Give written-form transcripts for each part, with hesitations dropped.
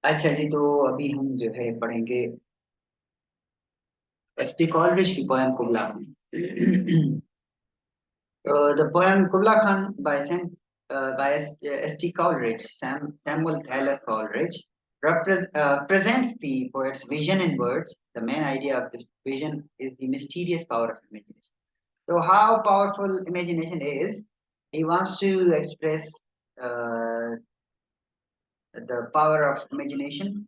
अच्छा जी, तो अभी हम जो है पढ़ेंगे एस टी कॉलरिज की poem कुबला। The poem Kubla Khan by S.T. Coleridge, Samuel Taylor Coleridge, presents the poet's vision in words. The main idea of this vision is the mysterious power of imagination. So, how powerful imagination is, he wants to express uh, the power of imagination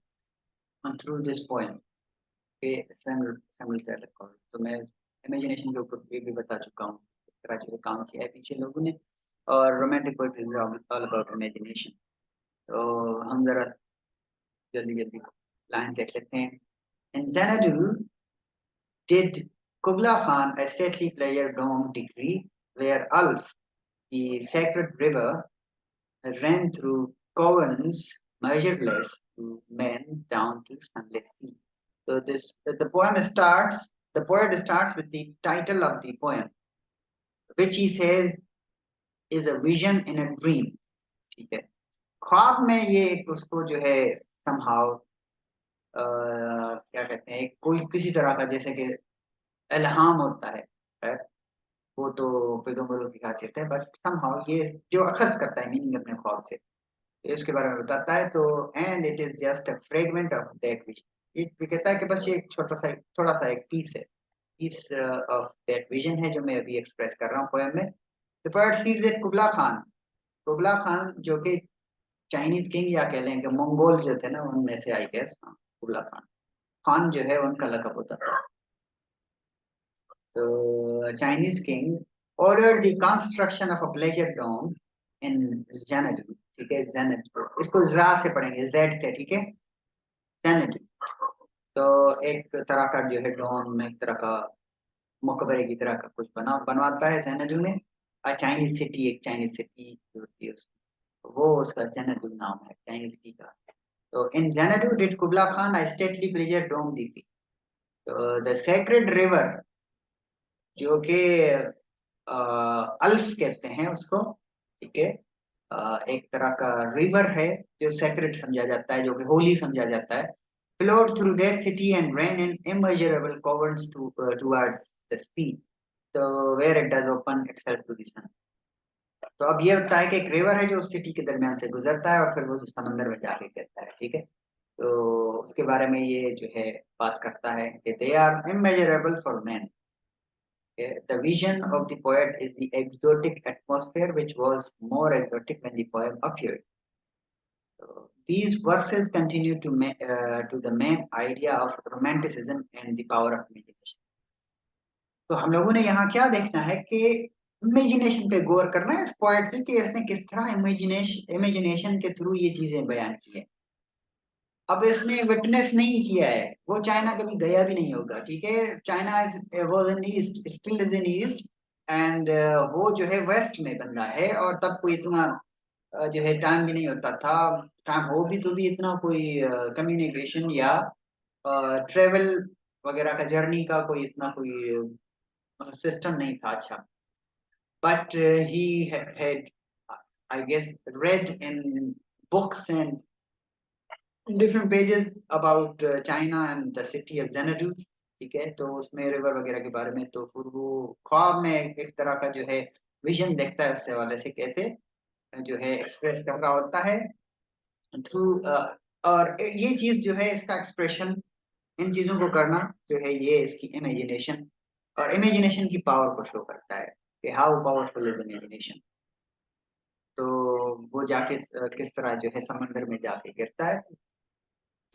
through this poem. Okay, Samuel Taylor Coleridge. तो मैं imagination के ऊपर भी बता चुका हूँ, इस तरह जो काम किया है पीछे लोगों ने। और romantic poetry is all about imagination. तो हम जरा जल्दी जल्दी लाइन देख लेते हैं। In Xanadu did Kubla Khan a stately player dome decree, where Ulf, the sacred river, ran through caverns measureless to men down to sunless sea. So this the poem starts. The poet starts with the title of the poem, which he says is a vision in a dream. ठीक है, ख्वाब में ये उसको जो है somehow क्या कहते हैं, कोई किसी तरह का जैसे कि इल्हाम होता है। right? वो तो पैगंबरों की खासियत है, बट somehow ये जो अखज करता है मीनिंग अपने ख्वाब से, तो इसके बारे में बताता है। तो and it is just a fragment of that vision. ये कहता है कि बस ये एक छोटा सा थोड़ा सा एक पीस है, पीस ऑफ दैट विजन है जो मैं अभी एक्सप्रेस कर रहा हूँ पोएम में। The poet seize that कुबला Khan, कुबला Khan जो कि चाइनीज किंग या कह लें कि मंगोल जो थे ना उनमें से आई गेस, कुबला खान, खान जो है उनका लकब होता था। तो Chinese king ordered the construction of a pleasure dome in Xanadu। ठीक है, Xanadu इसको जा से पढ़ेंगे, जेड से, ठीक है, Xanadu। तो एक तरह का जो है डोम, एक तरह का मकबरे की तरह का कुछ बनवाता है Xanadu में। चाइनीज सिटी, एक चाइनीज सिटी जो होती है वो उसका Xanadu नाम है चाइनीज सिटी का। तो इन Xanadu did Kubla Khan a stately pleasure dome दी। तो द सेक्रेड रिवर जो कि अल्फ कहते हैं उसको, ठीक है, एक तरह का रिवर है जो सेक्रेट समझा जाता है, जो कि होली समझा जाता है। flowed through their city and ran in immeasurable caverns towards the sea, so where it does open itself to the sun। तो अब ये होता है कि एक रिवर है जो सिटी के दरमियान से गुजरता है और फिर वो जो समंदर में जाके गिरता है, ठीक है। तो उसके बारे में ये जो है बात करता है कि they are immeasurable for men। The vision of the poet is the exotic atmosphere, which was more exotic when the poem appeared. So, these verses continue to the main idea of romanticism and the power of imagination। तो हम लोगों ने यहाँ क्या देखना है कि imagination पे गौर करना है इस पोएट की, कि इसने किस तरह इमेजिनेशन के थ्रू ये चीजें बयान की है। अब इसने विटनेस नहीं किया है, वो चाइना कभी गया भी नहीं होगा, ठीक है। China was in east, still is in east, and वो जो है वेस्ट में बंदा है, और तब कोई इतना जो है टाइम भी नहीं होता था। टाइम हो भी तो भी इतना कोई कम्युनिकेशन या ट्रेवल वगैरह का, जर्नी का कोई इतना कोई सिस्टम नहीं था अच्छा। But he had I guess read in books and different pages about China and the city of Xanadu। ठीक है, तो उसमें रिवर वगैरह के बारे में, तो फिर वो ख्वाब में एक तरह का जो है विजन देखता है उससे वाले से, कैसे जो है एक्सप्रेस कर रहा होता है थ्रू। और ये चीज जो है इसका एक्सप्रेशन, इन चीजों को करना जो है ये इसकी इमेजिनेशन और इमेजिनेशन की पावर को शो करता है कि हाउ पावरफुल इज इमेजिनेशन। तो वो जाके किस तरह जो है समंदर में जाके गिरता है,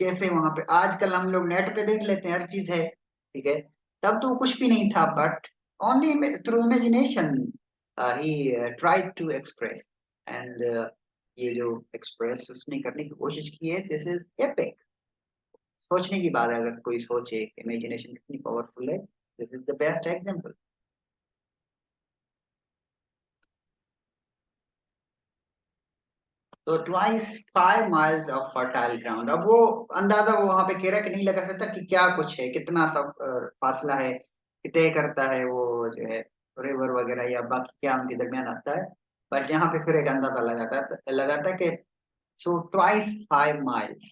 कैसे वहां पे आजकल हम लोग नेट पे देख लेते हैं हर चीज है, ठीक है। तब तो कुछ भी नहीं था, but only through imagination he tried to express. And ये जो एक्सप्रेस उसने करने की कोशिश की है, दिस इज एपिक। सोचने की बात है, अगर कोई सोचे इमेजिनेशन कितनी पावरफुल है, this is the best example. तो twice 5 miles of fertile ground. अब वो अंदाजा वो वहां पे केरक नहीं लगा सकता कि क्या कुछ है, कितना सब फासला है कि तय करता है वो जो है रिवर वगैरह या बाकी क्या उनके दरमियान आता है। बट यहाँ पे फिर एक अंदाजा लगाता है कि सो ट्वाइस 5 miles,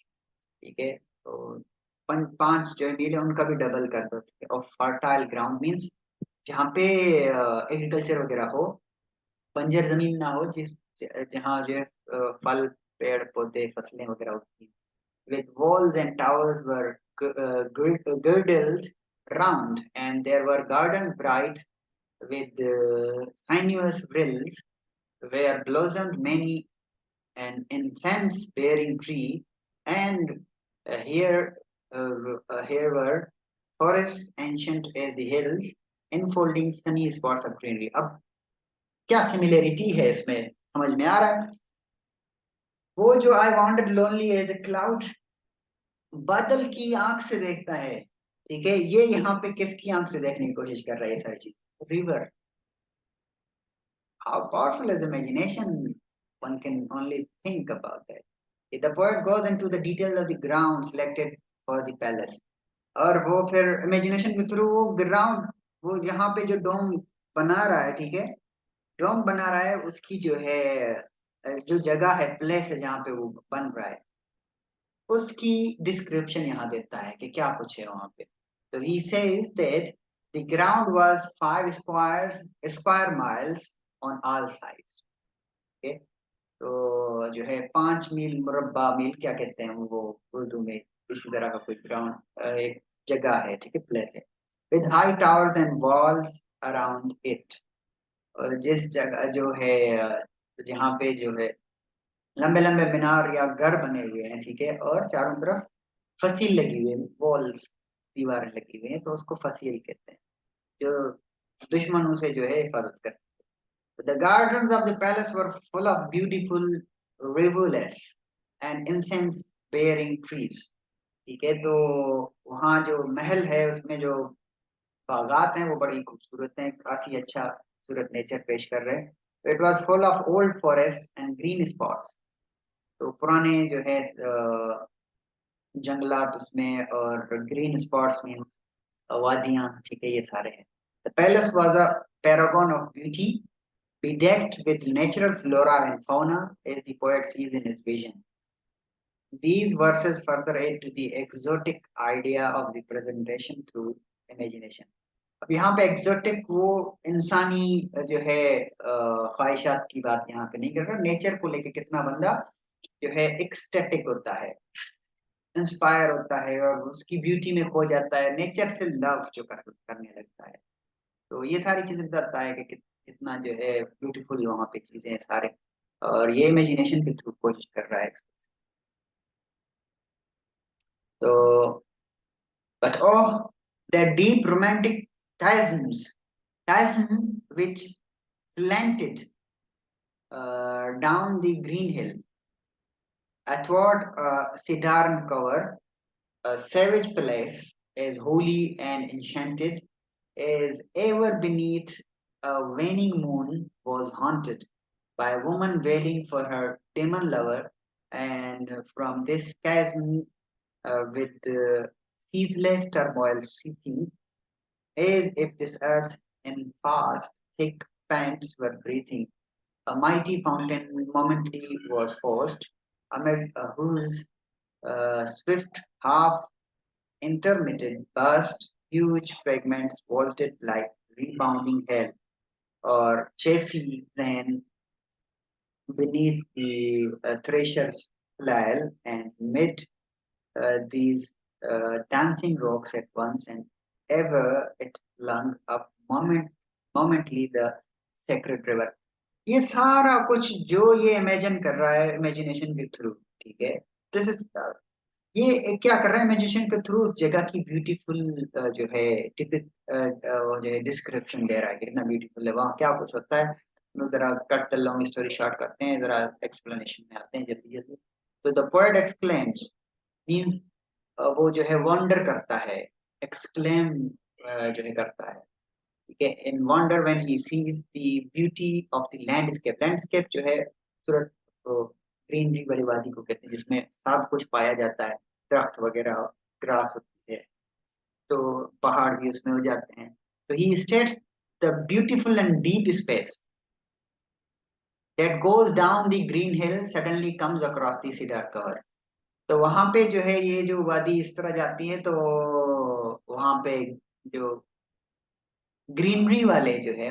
ठीक है। तो पांच जो मील है उनका भी डबल कर दो, ठीक है। और फर्टाइल ग्राउंड मीन्स जहाँ पे एग्रीकल्चर वगैरह हो, बंजर जमीन ना हो, जिस जहाँ जो है फल पेड़ पौधे फसलें वगैरह होती हैं। With walls and towers were girdled round, and there were gardens bright with sinuous rills, where blossomed many an incense-bearing tree, and here were forests ancient as the hills, enfolding sunny spots of greenery. अब क्या similarity है इसमें, समझ में आ रहा है? वो जो I wanted lonely as a cloud, बादल की आंख से देखता है, ठीक है। ये यहाँ पे किसकी आंख से देखने की कोशिश कर रहा है ये सारी चीज? River. How powerful is imagination, one can only think about that. The poet goes into the details of the ground selected for the palace, और वो फिर इमेजिनेशन के थ्रू वो ग्राउंड, वो यहाँ पे जो डोम बना रहा है, ठीक है, डोम बना रहा है, उसकी जो है जो जगह है, प्लेस है जहाँ पे वो बन रहा है, उसकी डिस्क्रिप्शन यहाँ देता है कि क्या कुछ है वहां पे। तो he says that the ground was 5 square miles on all sides, okay? तो जो है 5 मील मुरब्बा मील क्या कहते हैं वो उर्दू में, इसी तरह का कोई ग्राउंड एक जगह है, ठीक है, प्लेस है। With high towers and walls around it, और जिस जगह जो है जहाँ पे जो है लंबे लंबे मीनार या घर बने हुए हैं, ठीक है, और चारों तरफ फसील लगी हुई है, वॉल्स, दीवारें लगी हुई हैं, तो उसको फसील कहते हैं, जो दुश्मनों से जो है हिफाजत करते हैं। The gardens of the palace were full of beautiful rivulets and incense bearing trees, ठीक है। तो वहाँ जो महल है उसमें जो बागात हैं वो बड़ी खूबसूरत हैं, काफी अच्छा खूबसूरत नेचर पेश कर रहे हैं। It was full of old forest and green spots, तो पुराने जो है जंगलात उसमें, और ग्रीन स्पॉट्स में वादियां, ठीक है, ये सारे हैं। The palace was a paragon of beauty, bedecked with natural flora and fauna, as the poet sees in his vision. These verses further add to the exotic idea of the presentation through imagination. अब यहाँ पे exotic वो इंसानी जो है ख्वाहिशात की बात यहाँ पे नहीं कर रहा, नेचर को लेके कितना बंदा जो है एक्सटेटिक होता है, इंस्पायर होता है, और उसकी ब्यूटी में खो जाता है, नेचर से लव जो करने लगता है। तो ये सारी चीजें बताता है कि कितना जो है ब्यूटीफुल वहाँ पे चीजें हैं सारे, और ये इमेजिनेशन के थ्रू कोशिश कर रहा है। तो but oh, that deep romantic chasm which slanted down the green hill athwart a cedar cover, a savage place as holy and enchanted as ever beneath a waning moon, was haunted by a woman wailing for her demon lover, and from this chasm, with ceaseless turmoil seeking, as if this earth in fast, thick pants were breathing, a mighty fountain momently was forced, amid whose swift half intermittent burst, huge fragments vaulted like rebounding hail, or chaffy ran beneath the thresher's flail, and mid these dancing rocks at once, and ever it flung up momently the sacred river. ये सारा कुछ जो ये imagine कर रहा है imagination के through, ठीक है, दिस इज, ये क्या कर रहा है इमेजिनेशन के थ्रू, जगह की ब्यूटीफुल जो है टिपिक जो है डिस्क्रिप्शन दे रहा है, कितना ब्यूटीफुल है वहाँ, क्या कुछ होता है। तो जरा cut the long story short करते हैं, जरा एक्सप्लेनेशन में आते हैं जल्दी जल्दी। तो द पोएट एक्सक्लेम्स मींस वो जो है वंडर करता है, एक्सक्लेम जो है करता है, ठीक है, इन wonder when he sees the beauty of the landscape. Landscape जो है खूबसूरत ग्रीनरी वाली वादी को कहते हैं, जिसमें सब कुछ पाया जाता है, दरख्त वगैरह, ग्रास होती है, तो पहाड़ भी उसमें हो जाते हैं। तो he states the beautiful and deep space, that goes down the green hill suddenly comes across the cedar cover. तो वहां पे जो है ये जो वादी इस तरह जाती है, तो वहां पे जो ग्रीनरी वाले जो है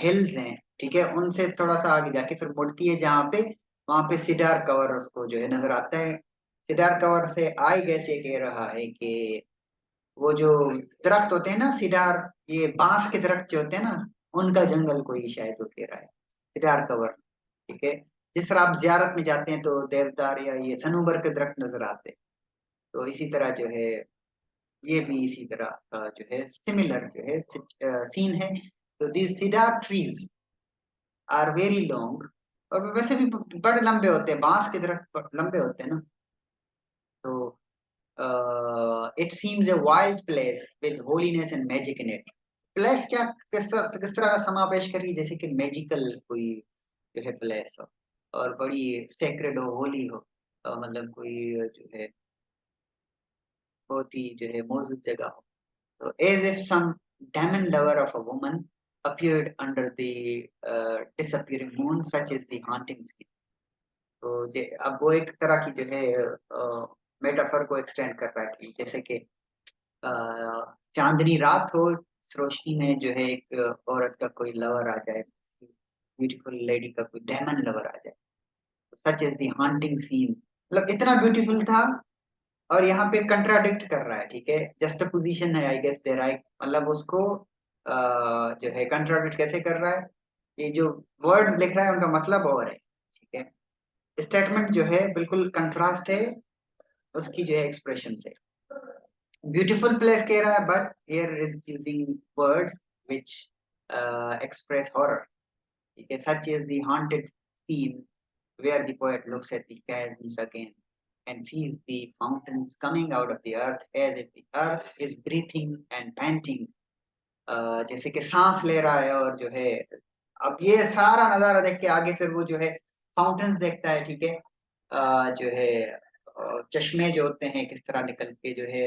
हिल्स हैं, ठीक है, उनसे थोड़ा सा आगे जाके फिर मुड़ती है जहाँ पे, वहां पे सिडार कवर उसको जो है नजर आता है। सिडार कवर से आई गैस ये कह रहा है कि वो जो दरख्त होते हैं ना सिडार, ये बांस के दरख्त जो होते हैं ना, उनका जंगल कोई शायद वो कह रहा है, सिडार कवर, ठीक है। जिस तरह आप जियारत में जाते हैं तो देवदार या ये सनूबर के दरख्त नजर आते हैं, तो इसी तरह जो है ये भी इसी तरह जो है सिमिलर जो है सीन है। तो these cedar trees are very long, और वैसे भी बड़े लंबे होते हैं, बांस के दरख्त लंबे होते हैं ना। तो it seems a wild place with holiness and magic in it. Place क्या, किस तरह का समावेश करिए, जैसे कि मैजिकल कोई जो है प्लेस हो, और बड़ी सेक्रेड हो, होली हो, मतलब कोई जो है बहुत ही जो है मौजूद जगह हो। तो as if some demon lover of a woman appeared under the disappearing moon, such is the haunting scene। तो अब वो एक तरह की जो है मेटाफर को एक्सटेंड कर रहा है कि जैसे कि अ, चांदनी रात हो, इस रोशनी में जो है एक औरत का कोई लवर आ जाए, ब्यूटीफुल लेडी का कोई डेमन लवर आ जाए, such is the haunting scene. मतलब इतना ब्यूटीफुल था, और यहाँ पे कंट्राडिक्ट कर रहा है, ठीक है, जस्ट पोजीशन है आई गेस देयर आई, मतलब उसको जो है कंट्राडिक्ट कैसे कर रहा है, ये जो वर्ड्स लिख रहा है उनका मतलब और है, ठीक है। स्टेटमेंट जो है बिल्कुल कंट्रास्ट है उसकी जो है एक्सप्रेशन से। ब्यूटीफुल प्लेस कह रहा है, but here is using words which express horror, ठीक है। Such is the haunted scene where the poet looks at the chasms again and sees the fountains coming out of the earth as if the earth is breathing and panting, जैसे कि सांस ले रहा है, और जो है अब ये सारा नजारा देख के आगे फिर वो जो है फाउंटेन्स देखता है, ठीक है, जो है चश्मे जो होते हैं किस तरह निकल के जो है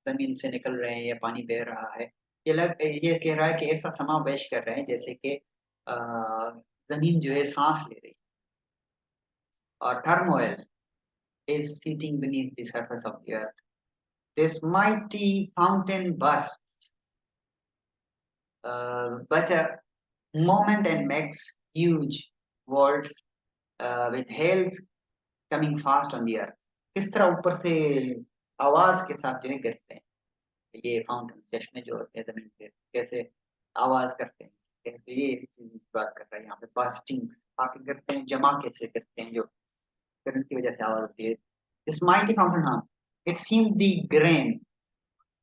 जमीन से निकल रहे हैं या पानी बह रहा है। ये कह रहा है कि ऐसा समावेश कर रहे हैं जैसे कि अ, जमीन जो है सांस ले रही है, और turmoil is sitting beneath the surface of the earth. This mighty fountain bursts, but a moment and makes huge walls with hails coming fast on the earth. किस तरह ऊपर से आवाज के साथ जो है गिरते हैं ये फाउंटेन, चश्मे जो होते हैं जमीन पे कैसे आवाज करते हैं, तो ये इस चीज की बात कर रहा है यहाँ पे, बास्टिंग आके गिरते हैं, जमा कैसे गिरते हैं, जो करंट की वजह से आवाज होती है। दिस माइटी फाउंटेन, हाँ, it seems the grain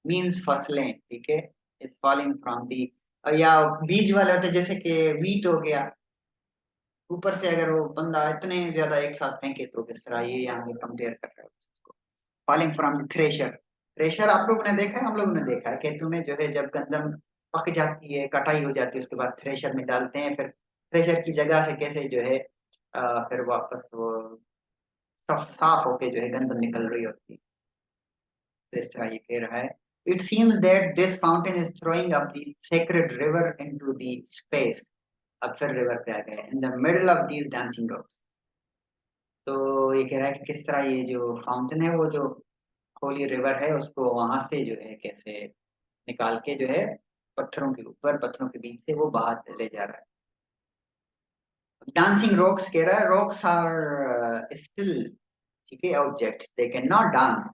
means फसलें, ठीक है, इज फॉलिंग फ्रॉम दी, या बीज वाले होते हैं जैसे कि वीट हो गया, ऊपर से अगर वो बंदा इतने ज्यादा एक साथ फेंके तो किस तरह, ये यहाँ पे कंपेयर कर रहा है उसको। फॉलिंग फ्रॉम थ्रेशर, थ्रेशर आप लोगों ने देखा है, हम लोगों ने देखा है कि तुम्हें जो है जब गंदम पक जाती है, कटाई हो जाती है, उसके बाद थ्रेशर में डालते हैं, फिर थ्रेशर की जगह से कैसे जो है फिर वापस वो साफ साफ होके जो है गंदम निकल रही होती है। तो इस तरह ये कह रहा है, it seems that this fountain is throwing up the sacred river into the space। अब फिर रिवर पे आ गए, in the middle of these dancing rocks। तो ये कह रहा है कि किस तरह ये जो फाउंटेन है, वो जो होली रिवर है, उसको वहां से जो है कैसे निकाल के जो है पत्थरों के ऊपर, पत्थरों के बीच से वो बाहर ले जा रहा है। डांसिंग रॉक्स कह रहा है, रॉक्स आर स्टिल, ठीक है, objects, they can not dance,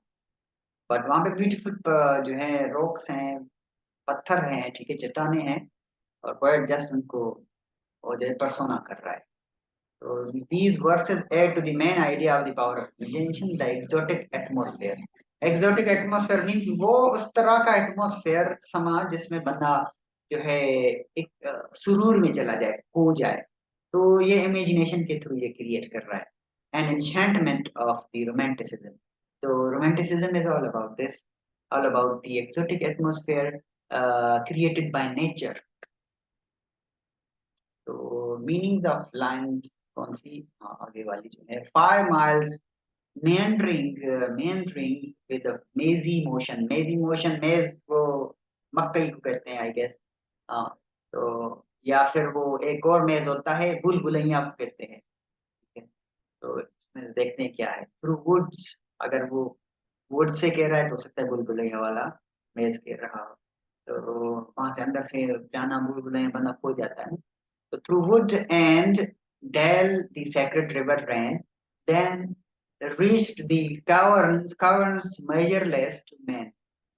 but वहां पे ब्यूटीफुल जो है रॉक्स हैं, पत्थर हैं, ठीक है, चट्टाने हैं, और पोएट जस्ट उनको और जो है पर्सोना कर रहा है। तो these verses add to the main idea of the power of imagination, the exotic atmosphere। exotic atmosphere means वो उस तरह का एटमॉस्फेयर समाज जिसमें बंदा जो है एक सुरूर में चला जाए, खो जाए, तो ये इमेजिनेशन के थ्रू ये क्रिएट कर रहा है। An enchantment of the romanticism। तो romanticism is all about this, all about the exotic atmosphere created by nature। तो मीनिंग्स ऑफ लाइंस कौन सी, आगे वाली जो है, 5 miles meandering with a mazy motion, मेज वो मकई को कहते हैं आई गेस, हाँ। तो या फिर वो एक और मेज होता है, भूल भुलैया कहते हैं, ठीक है। तो इसमें देखते हैं क्या है, थ्रू वुड्स, अगर वो वुड से कह रहा है तो हो सकता है भूल भुलैया वाला मेज कह रहा हो। तो वहां से अंदर से जाना भूल भुलैया बंदा खो जाता है। तो through wood and dale the sacred river ran, then reached the caverns measureless to men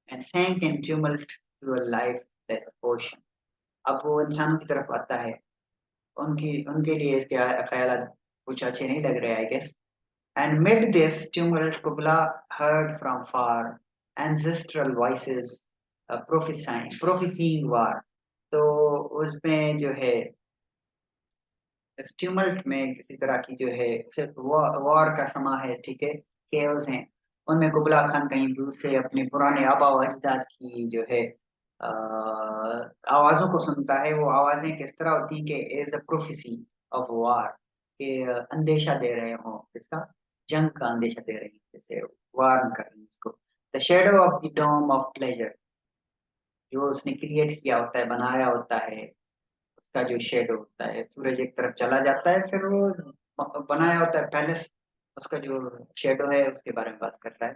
and sank in tumult to a lifeless ocean। अब वो इंसानों की तरफ आता है, उनकी उनके लिए इसके ख्याल कुछ अच्छे नहीं लग रहे, I guess. And mid this tumult, Kubla heard from far ancestral voices prophesying war। तो उसमें जो है इस ट्यूमल्ट में किसी तरह की जो है सिर्फ वॉर का समा है, ठीक है, केओस हैं। उनमें कुबला खान कहीं दूर से अपने पुराने आबा व अजदाद की जो है आवाजों को सुनता है। वो आवाजें किस तरह होती हैं कि as a prophecy of war, के अंदेशा दे रहे हो, इसका जंग का अंदेशा दे रही है, जैसे वार्न कर रही है उसको। The shadow of the dome of pleasure, जो उसने क्रिएट किया होता है, बनाया होता है, उसका जो शेडो होता है, सूरज एक तरफ चला जाता है, फिर वो बनाया होता है पैलेस, उसका जो शेडो है उसके बारे में बात कर रहा है।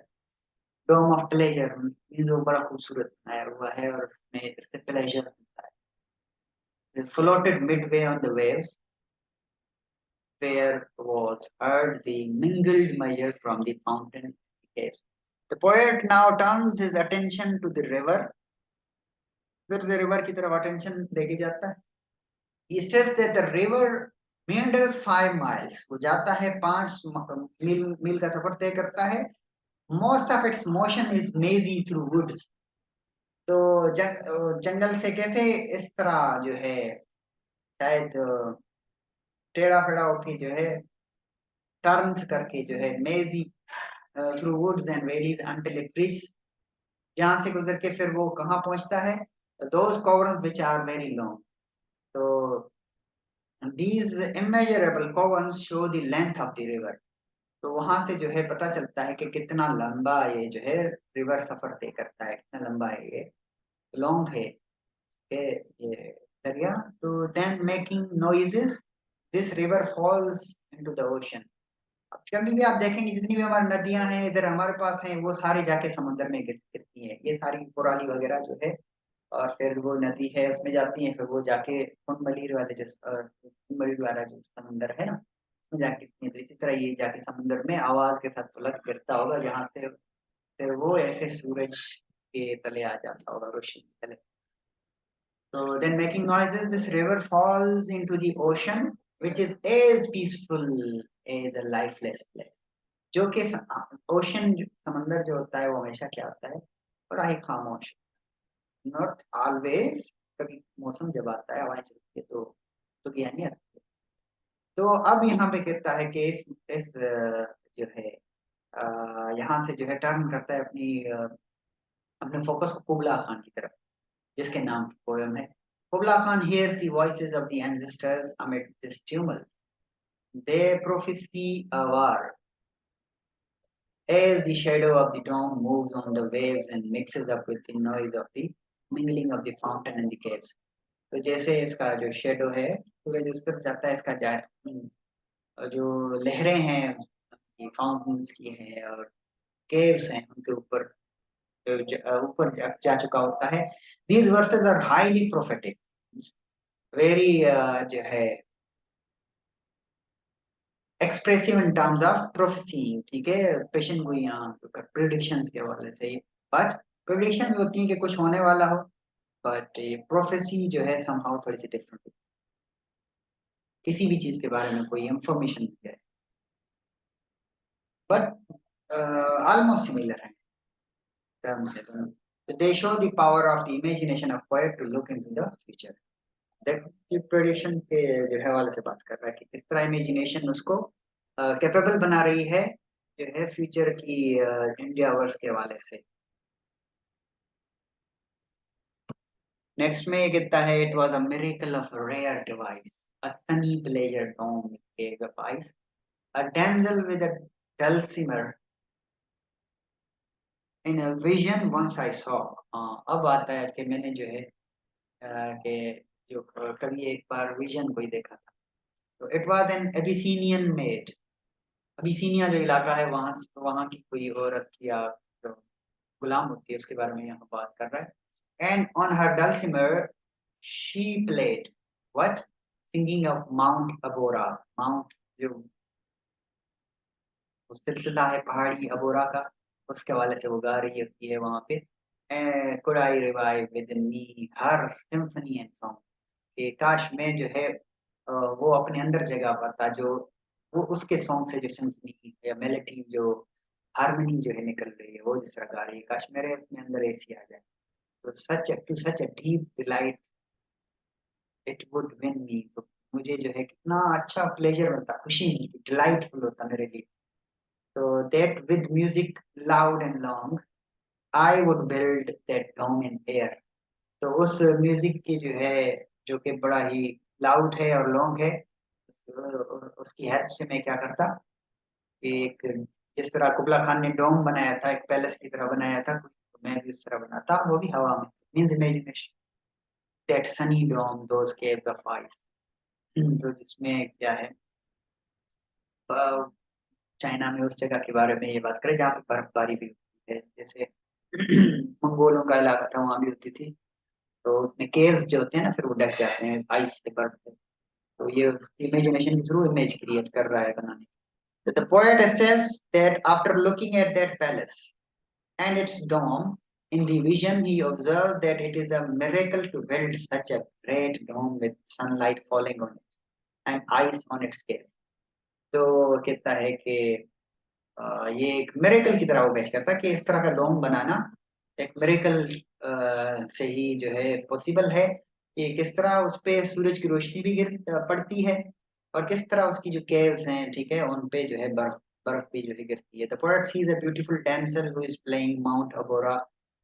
डोम ऑफ प्लेजर मीन्स वो बड़ा खूबसूरत बनाया हुआ है और उसमें इससे प्लेजर मिलता है। Floated Midway on the waves where was heard the mingled measure from the fountain caves। The poet now turns his attention to the river, फिर से रिवर की तरफ अटेंशन लेके जाता है। He says that the river meanders 5 miles, वो जाता है 5 मील मील का सफर तय करता है। Most of its motion is mazy through woods। तो जंगल से कैसे इस तरह जो है शायद टेढ़ा फेढ़ा होके जो है टर्न्स करके जो है mazy through woods and valleys until it reach, जहां से गुजर के फिर वो कहाँ पहुंचता है, those covers which are very long. तो these immeasurable caverns show the length of the river। तो वहां से जो है पता चलता है कि कितना लंबा ये जो है रिवर सफर तय करता है, कितना लंबा है ये, लॉन्ग है ये दरिया। तो then making noises this river falls into the ocean. अब कभी भी आप देखेंगे जितनी भी हमारी नदियां हैं इधर हमारे पास हैं, वो सारी जाके समुद्र में गिरती हैं, ये सारी कुराली वगैरह जो है। और फिर वो नदी है उसमें जाती है, फिर वो जाके कुंडमलीर वाले जो कुंडमलीर वाला जो समुंदर है ना, उसमें जाके गिरती है। तो इसी तरह ये जाके समुद्र में आवाज के साथ पलट गिरता होगा, जहाँ से फिर वो ऐसे सूरज के तले आ जाता होगा, रोशनी के तले। So then making noises, this river falls into the ocean, which is as peaceful as a lifeless place। जो कि ओशन समंदर जो होता है वो हमेशा क्या होता है, बड़ा ही खामोश, नॉट ऑलवेज। कभी मौसम जब आता है हवाएं चलती है तो ज्ञानी आती है। तो अब यहाँ पे कहता है कि इस जो है यहाँ से जो है टर्न करता है अपने फोकस को कुबला खान की तरफ, जिसके नाम की पोयम है। कुबला Khan hears the voices of the ancestors amid this tumult। They prophesy a war as the shadow of the dome moves on the waves and mixes up with the noise of the mingling of the fountain and the caves। तो जैसे इसका जो shadow है सूरज उस तरफ जाता है, इसका जो लहरें हैं फाउंटेन्स की हैं और केव्स हैं उनके ऊपर ऊपर जा चुका होता है। These verses are highly prophetic, very जो है expressive in terms of prophecy, ठीक है, पेशन गोई यहाँ प्रिडिक्शंस के हवाले से। बट प्रिडिक्शन होती है कि कुछ होने वाला हो, बट प्रोफेसी जो है समहाउ थोड़ी सी डिफरेंट, किसी भी चीज के बारे में कोई इंफॉर्मेशन है, बट ऑलमोस्ट सिमिलर है टर्म से। तो they show the power of the imagination of poet to look into the future. Prediction के जो है हवाले से बात कर रहा है कि किस तरह इमेजिनेशन उसको कैपेबल बना रही है जो है फ्यूचर की इंडिया वर्स के हवाले से। नेक्स्ट में ये कहता है, it was a miracle of rare device, a sunny pleasure dome cave of ice, a damsel with a dulcimer in a vision once I saw। अब आता है कि मैंने जो है कि जो कभी एक बार विजन को ही देखा था। तो it was an Abyssinian made, Abyssinia जो इलाका है वहां की कोई औरत या जो गुलाम होती है उसके बारे में यहाँ बात कर रहा है। And on her dulcimer she played what, singing of Mount Abora. Mount जो वो सिलसिला है पहाड़ी अबोरा का, उसके हवाले से वो गा रही होती है वहां पे। Could I revive with in me her symphony and song, कि काश मैं जो है वो अपने अंदर जगा पाता, जो वो उसके सॉन्ग से जो सिम्फनी या मेलोडी जो हारमोनी जो है निकल रही है वो जिस तरह गा रही है, काश मेरे उसमें अंदर ऐसी आ जाए। तो such a deep delight it would win me, तो मुझे जो है कितना अच्छा प्लेजर होता, खुशी मिलती, डिलाइटफुल होता मेरे लिए। तो that with music loud and long I would build that dome in air. तो उस म्यूजिक की जो है, जो कि बड़ा ही लाउड है और लॉन्ग है, उसकी हेल्प से मैं क्या करता कि एक, जिस तरह कुबला खान ने डोम बनाया था, एक पैलेस की तरह बनाया था, तो मैं भी उस तरह बनाता, वो भी हवा में, means imagination, that sunny dome those caves of ice. तो जिसमें क्या है, चाइना में उस जगह के बारे में ये बात करें जहाँ पे बर्फबारी भी होती है, जैसे मंगोलों का इलाका था वहां भी होती थी। तो उसमें केव्स जो होते हैं ना, फिर वो ढक जाते हैं आइस से, बर्फ से। तो ये इमेजिनेशन के थ्रू इमेज क्रिएट कर रहा है बनाने। So the poet says that after looking at that palace and its dome, in the vision he observed that it is a miracle to build such a great dome with sunlight falling on it and ice on its scale. तो कहता है कि ये एक miracle की तरह वो पेश करता है कि इस तरह का डोम बनाना एक मिरेकल से ही जो है पॉसिबल है, कि किस तरह उस पे सूरज की रोशनी भी पड़ती है, और किस तरह उसकी जो केव्स हैं, ठीक है, उन पे जो है बर्फ बर्फ भी जो है गिरती है। The poet sees a beautiful damsel who is playing Mount Abora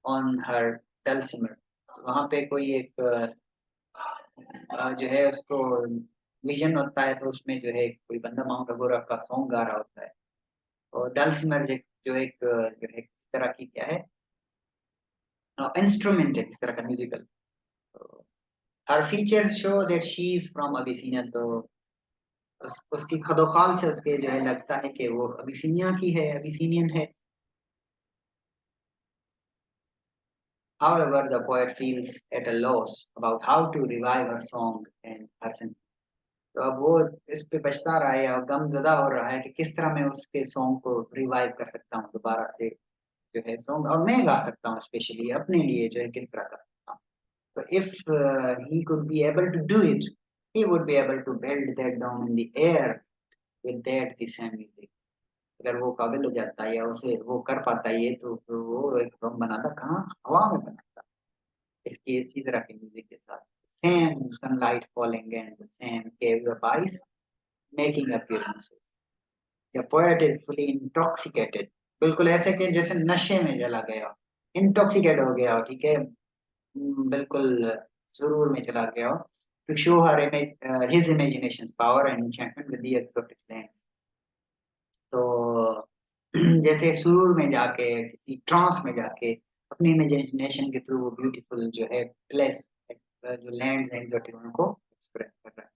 on her dulcimer. वहां पे कोई एक जो है उसको विजन होता है, तो उसमें जो है कोई बंदा माउंट अबोरा का सॉन्ग गा रहा होता है। और डल्सिमर जो एक जो है किस तरह की क्या है, इंस्ट्रूमेंट है किस तरह का musical. Her features show that she is from Abyssinia. तो उसकी खदोखाल से उसके जो है लगता है कि वो अबिसिनिया की है, अबिसिनियन है। However, the poet feels at a loss about how to revive her song and her sentiment. तो अब वो इस पे पछता रहा है या गमज़दा हो रहा है कि किस तरह मैं उसके सॉन्ग को रिवाइव कर सकता हूँ दोबारा से, जो है सॉन्ग, और मैं गा सकता हूँ स्पेशली अपने लिए, जो है किस तरह कर सकता हूँ। So if he could be able to do it, he would be able to build that down in the air with that the same music. अगर वो काबिल हो जाता है या उसे वो कर पाता है ये, तो फिर वो एक ड्रम बनाता कहाँ, हवा में बनाता, इसकी इसी तरह की म्यूजिक के साथ। Same sunlight falling and the same cave of ice making appearances. The poet is fully intoxicated, बिल्कुल ऐसे कि जैसे नशे में चला गया, इंटॉक्सिकेट हो गया हो, ठीक है, बिल्कुल सुरूर में चला गया हो। To show her image his imagination's power and enchantment with the exotic lands. तो जैसे सुरूर में जाके, किसी ट्रांस में जाके, अपनी इमेजिनेशन के थ्रू वो ब्यूटीफुल जो है प्लेस, जो लैंड्स हैं एक्सोटिक, उनको एक्सप्रेस कर रहा है।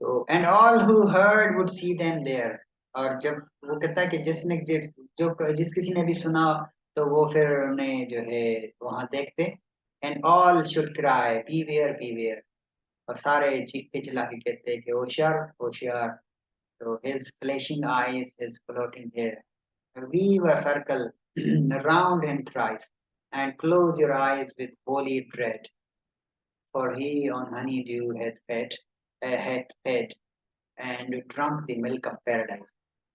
तो and all who heard would see them there. और जब वो कहता है कि जिस किसी ने भी सुना, तो वो फिर उन्हें जो है वहां देखते। And all should cry beware beware, और सारे चीख के चिल्ला के कहते हैं कि होशियार होशियार। तो his flashing eyes, his floating hair, weave a circle round and thrive and close your eyes with holy dread, for he on honeydew hath fed and drunk the milk of paradise.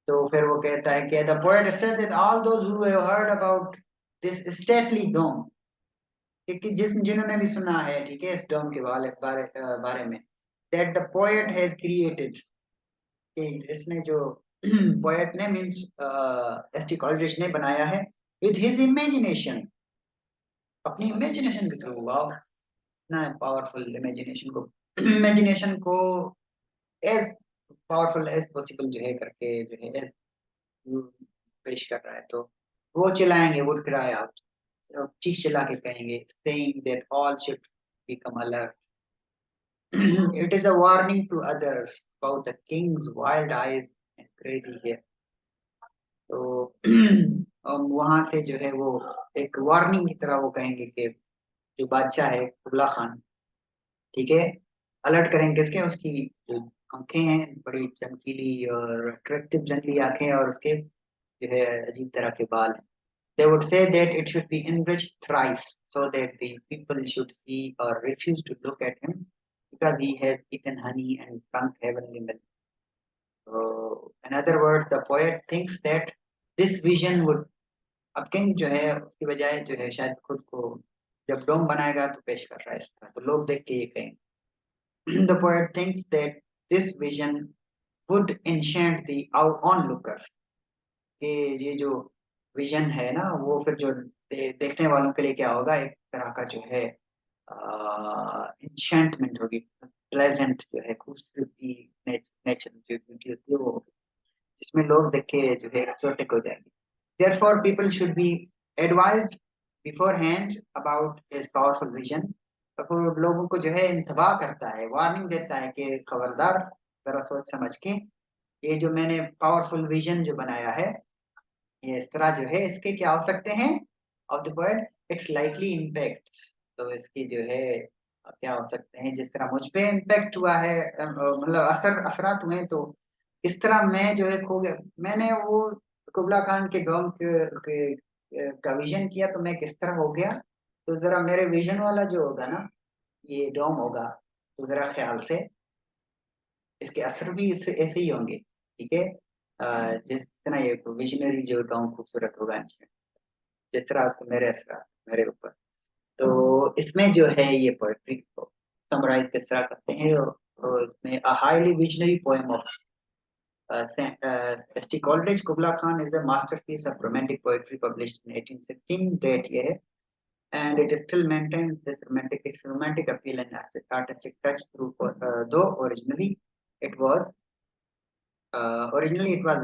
तो फिर वो कहता है कि the poet says that all those who have heard about this stately dome, कि जिन्होंने भी सुना है, ठीक है, इस डोम के बारे में, that the poet has created, कि इसने जो पोएट ने मीन्स एस टी कॉलरिज ने बनाया है, with his imagination, अपनी इमेजिनेशन के थ्रू। वाओ, ना पावरफुल इमेजिनेशन को, इमेजिनेशन को एज पावरफुल एज पॉसिबल जो है करके जो है पेश कर रहा है। तो वो चिल्लाएंगे, वुड क्राई आउट, चीख चिल्ला के कहेंगे, saying that all should become alert. It is a warning to others about the king's wild eyes and crazy hair. तो वहां से जो है वो एक वार्निंग की तरह वो कहेंगे कि जो बादशाह है कुबला खान, ठीक है, अलर्ट करेंगे किसके, उसकी जो आंखें हैं बड़ी चमकीली और अट्रैक्टिव जंगली आंखें, और उसके जो है अजीब तरह के बाल हैं. They would say that it should be enriched thrice so that the people should see or refuse to look at him because he has eaten honey and drunk heavenly milk. So, in other words, the poet thinks that this vision would, अब king जो है उसकी बजाय जो है शायद खुद को जब डोम बनाएगा तो पेश कर रहा है इस तरह, तो लोग देख के ये कहेंगे. The poet thinks that this vision would enchant the onlookers. कि ये जो विजन है ना वो फिर जो देखने वालों के लिए क्या होगा, एक तरह का जो है इंशेंटमेंट होगी, प्लेजेंट जो है खूबसूरती, नेचर जो ब्यूटी होती है वो, जिसमें लोग देख के जो है एक्सोटिक हो जाएंगे. Therefore people should be advised beforehand about his powerful vision. तो फिर लोगों को जो है इंतबा करता है, वार्निंग देता है कि खबरदार, जरा सोच समझ के ये जो मैंने पावरफुल विजन जो बनाया है, ये इस तरह जो है इसके क्या हो सकते हैं, of the word it's likely impact. तो इसकी जो है क्या हो सकते हैं, जिस तरह मुझ पे इम्पैक्ट हुआ है, मतलब असरात हुए, तो इस तरह मैं जो है खो गया. मैंने वो कुबला खान के डोम का विजन किया तो मैं किस तरह हो गया, तो जरा मेरे विजन वाला जो होगा ना, ये डोम होगा, तो जरा ख्याल से इसके असर भी ऐसे ही होंगे, ठीक है. जिस तरह ये विजनरी जो डोम खूबसूरत होगा, जिस तरह उसको मेरे असर मेरे ऊपर. तो इसमें जो है ये पोएट्री को समराइज किस तरह करते हैं, और इसमें a highly visionary poem of S T Coleridge, Kubla Khan is a masterpiece of romantic poetry published in 1816, date ये है, and it still maintains this romantic appeal and artistic touch through, though originally it was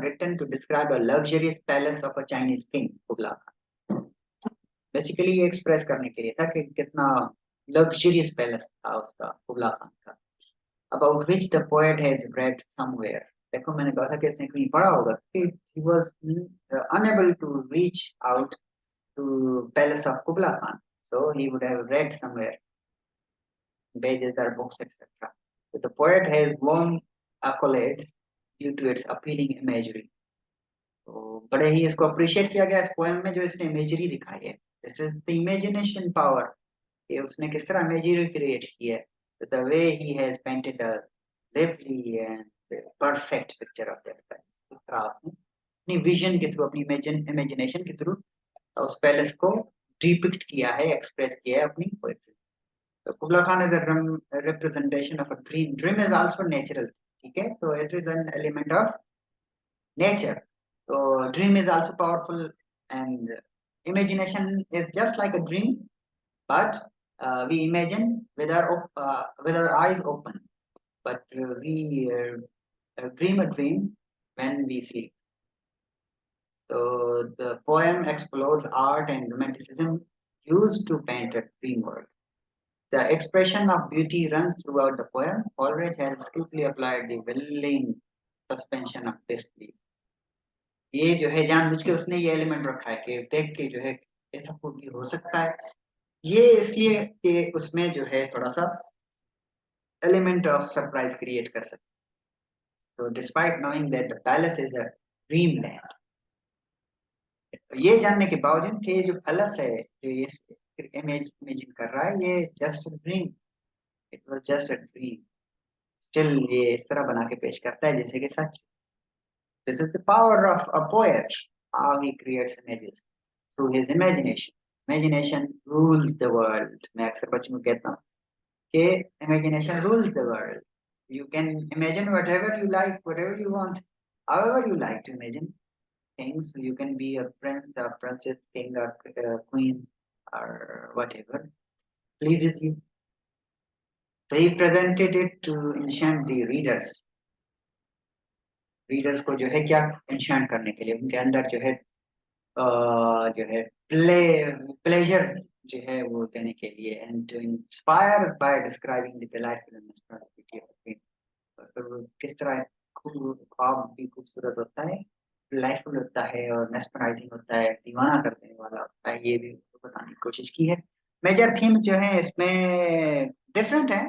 written to describe a luxurious palace of a Chinese king, Kubla Khan. Basically ये express करने के लिए था कि कितना luxurious palace था उसका, कुबला खान का. About which the poet has read somewhere. देखो मैंने कहा था कि इसने कहीं पढ़ा होगा कि he was unable to reach out to palace of Kubla Khan, so he would have read somewhere pages or books, etc. So the poet has won accolades due to its appealing imagery. तो बड़े ही इसको appreciate किया गया इस poem में जो इसने imagery दिखाई है. This is the imagination power, कि उसने किस तरह इमेजरी क्रिएट की है. The way he has painted a lively and perfect picture of that palace. इस तरह उसने अपनी विजन के थ्रू, अपनी इमेजिनेशन के थ्रू उस पैलेस को डिपिक्ट किया है, एक्सप्रेस किया है अपनी पोएट्री. तो Kubla Khan is a representation of a dream. Dream is also natural, ठीक है, तो it is an element of nature. So dream is also powerful, and imagination is just like a dream, but we imagine with our eyes open, but we dream a dream when we sleep. So the poem explores art and romanticism used to paint a dream world. The expression of beauty runs throughout the poem. Coleridge has skillfully applied the willing suspension of disbelief. ये जो है जानबूझ के उसने ये element रखा है कि देख के जो है ऐसा कुछ भी हो सकता है, ये इसलिए कि उसमें जो है थोड़ा सा एलिमेंट ऑफ सरप्राइज क्रिएट कर सकते. तो despite knowing that the palace is a dream land, ये जानने के बावजूद कि ये जो पैलेस है जो ये इमेजिन कर रहा है, ये just dream, it was just a dream. Still ये इस तरह बना के पेश करता है जैसे कि सच. This is the power of a poet, how he creates images through his imagination. Imagination rules the world. मैं अक्सर बच्चों को कहता हूँ कि imagination rules the world. You can imagine whatever you like, whatever you want, however you like to imagine things. You can be a prince, a princess, king, or queen, or whatever pleases you. So he presented it to enchant the readers. Readers को जो है क्या enchant करने के लिए, उनके अंदर जो है प्लेजर जो है वो देने के लिए, and to inspire by describing the delightful and beauty of dream. तो किस तरह ख्वाब भी खूबसूरत होता है, डिलाइटफुल होता है और मेस्मराइजिंग होता है, दीवाना कर देने वाला होता है, ये भी बताने की कोशिश की है। मेजर थीम्स जो है इसमें डिफरेंट है।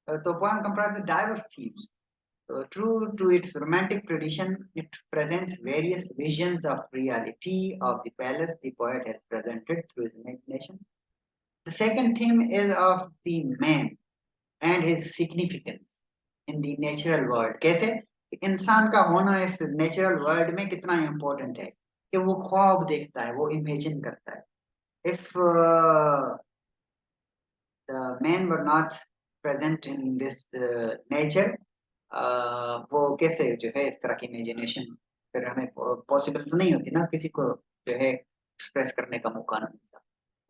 तो poem comprise diverse themes. True to its romantic tradition, it presents various visions of reality of the palace the poet has presented through his imagination. The second theme is of the man and his significance in the natural world. कैसे इंसान का होना इस natural world में कितना important है कि वो ख्वाब देखता है, वो इमेजिन करता है. If the men were not present in this nature, वो कैसे जो है इस तरह की इमेजिनेशन फिर हमें पॉसिबल तो नहीं होती ना, किसी को जो है एक्सप्रेस करने का मौका ना मिलता.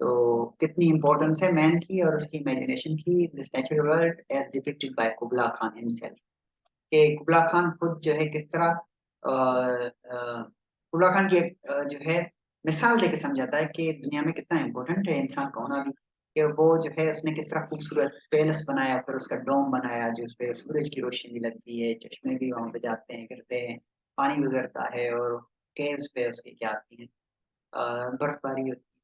तो कितनी इम्पोर्टेंस है मैन की और उसकी इमेजिनेशन की this natural world as depicted by Kubla Khan himself. कि कुबला खान खुद जो है किस तरह कुबला खान की एक जो है मिसाल देके समझाता है कि दुनिया में कितना इम्पोर्टेंट है इंसान का होना भी. कि वो जो है उसने किस तरह खूबसूरत पैलेस बनाया, फिर उसका डोम बनाया जो उस पे सूरज की रोशनी लगती है, चश्मे भी वहां पे जाते हैं गिरते हैं, पानी गुजरता है, और केव्स पे उसके क्या आती हैं, बर्फबारी होती है.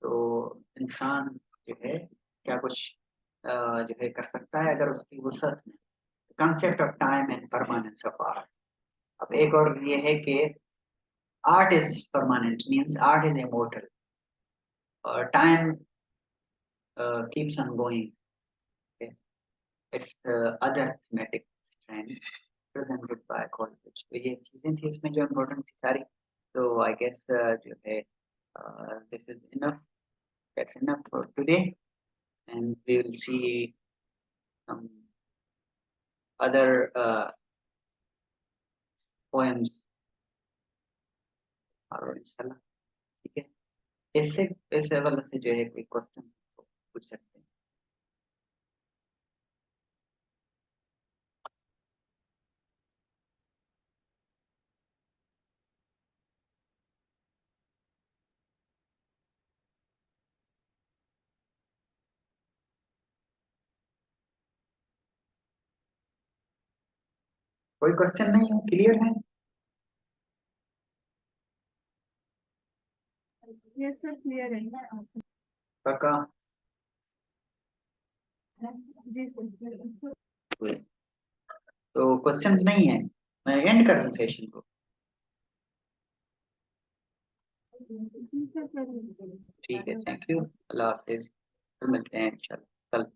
तो इंसान जो है क्या कुछ जो है कर सकता है अगर उसकी वसत में. Concept of time and permanence of art. अब एक और ये है कि art is permanent means art is immortal, और time keeps on going. It's other thematic strands presented by Coleridge. तो ये चीजें थी इसमें जो इम्पोर्टेंट थी सारी. तो आई गेस जो है this is enough, that's enough for today, and we will see some other poems और इंशाल्लाह. ठीक है, इससे इस लेवल से जो है कोई क्वेश्चन पूछ सकते हैं. कोई क्वेश्चन नहीं है, क्लियर है. यस सर क्लियर है. पक्का. जी सर. तो क्वेश्चंस नहीं है, मैं एंड कर दूं सेशन को. जी सर. ठीक है, थैंक यू, अल्लाह हाफिज, फिर मिलते हैं इंशाल्लाह कल.